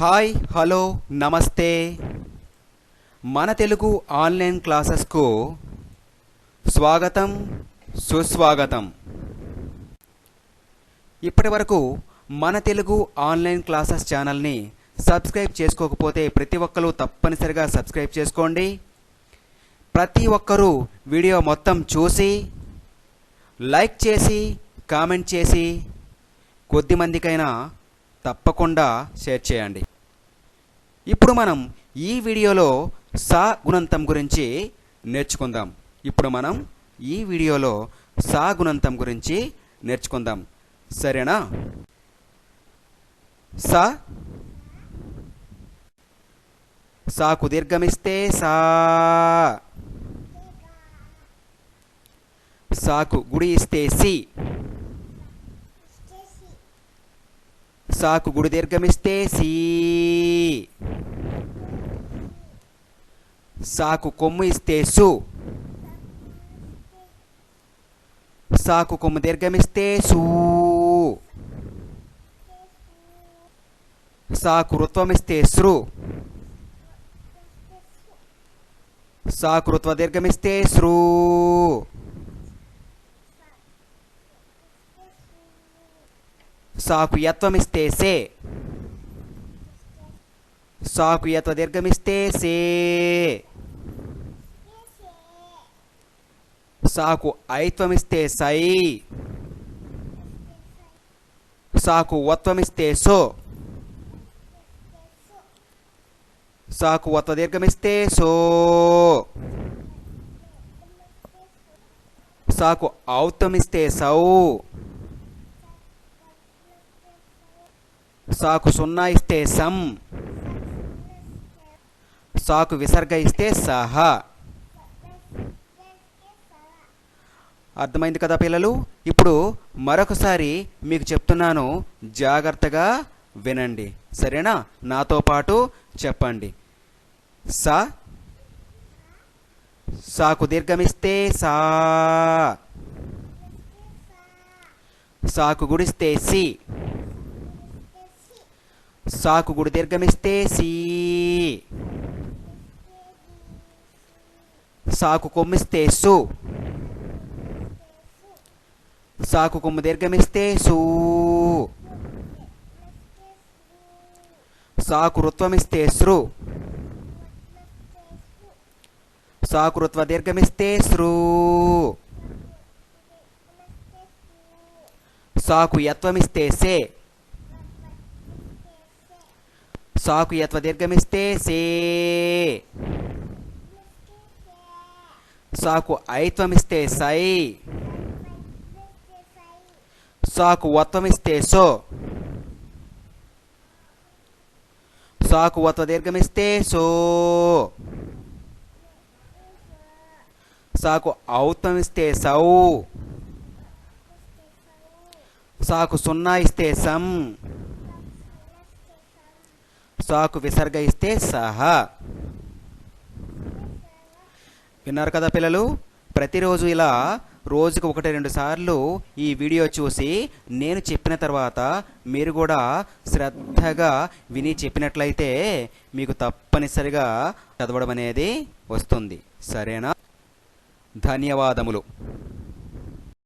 Hi hello నమస్తే మన Telugu online క్లాసెస్కు స్వాగతం సుస్వాగతం. ఇప్పటివరకు మన తెలుగు ఆన్లైన్ క్లాసెస్ ఛానల్ని సబ్స్క్రైబ్ చేసుకోకపోతే ప్రతి ఒక్కరూ తప్పనిసరిగా సబ్స్క్రైబ్ చేసుకోండి. ప్రతి ఒక్కరూ వీడియో మొత్తం చూసి లైక్ చేసి కామెంట్ చేసి కొద్దిమందికైనా తప్పకుండా షేర్ చేయండి. ఇప్పుడు మనం ఈ వీడియోలో సా గుణంతం గురించి నేర్చుకుందాం. సరేనా? సాకు దీర్ఘమిస్తే సా, సాకు గుడి ఇస్తే సి, సాకు గుడి దీర్ఘమిస్తే సి, సాకు కొమ్ము ఇస్తే సు, సాకు కొమ్ము దీర్ఘమిస్తే సు, సాకు రుత్వం ఇస్తే సృ, సాకు రుత్వ దీర్ఘమిస్తే సృ, సాకు యత్వం ఇస్తే సే, సాకు యత్వ దీర్ఘమిస్తే సే, సాకు ఐత్వం ఇస్తే సై, సాకు వత్వం ఇస్తే సో, సాకు వత్వ దీర్ఘమిస్తే సో, సాకు ఔత్వం ఇస్తే సౌ, సాకు సున్నా ఇస్తే సం, సాకు విసర్గ ఇస్తే సహ. అర్థమైంది కదా పిల్లలు? ఇప్పుడు మరొకసారి మీకు చెప్తున్నాను, జాగ్రత్తగా వినండి. సరేనా? నాతో పాటు చెప్పండి. సాకు దీర్ఘమిస్తే సా, సాకు గుడిస్తే సి, సాకు గుడి దీర్ఘమిస్తే సి, సాకు కొమ్మిస్తే సు, సాకు కొమ్ము దీర్ఘమిస్తే సు, సాకు రుత్వమిస్తే సృ, సాకు రుత్వ దీర్ఘమిస్తే సృ, సాకు యత్వమిస్తే సే, సాకు యత్వ దీర్ఘమిస్తే సే, సాకు ఐత్వమిస్తే సై, సాకు వత్వమిస్తే సో, సాకు వత్వ దీర్ఘమిస్తే సో, సాకు ఔత్వమిస్తే సౌ, సాకు సున్నా ఇస్తే సం, సాకు విసర్గ ఇస్తే సహ. విన్నారు కదా పిల్లలు? ప్రతిరోజు ఇలా రోజుకు 1-2 సార్లు ఈ వీడియో చూసి నేను చెప్పిన తర్వాత మీరు కూడా శ్రద్ధగా విని చెప్పినట్లయితే మీకు తప్పనిసరిగా చదవడం అనేది వస్తుంది. సరేనా? ధన్యవాదములు.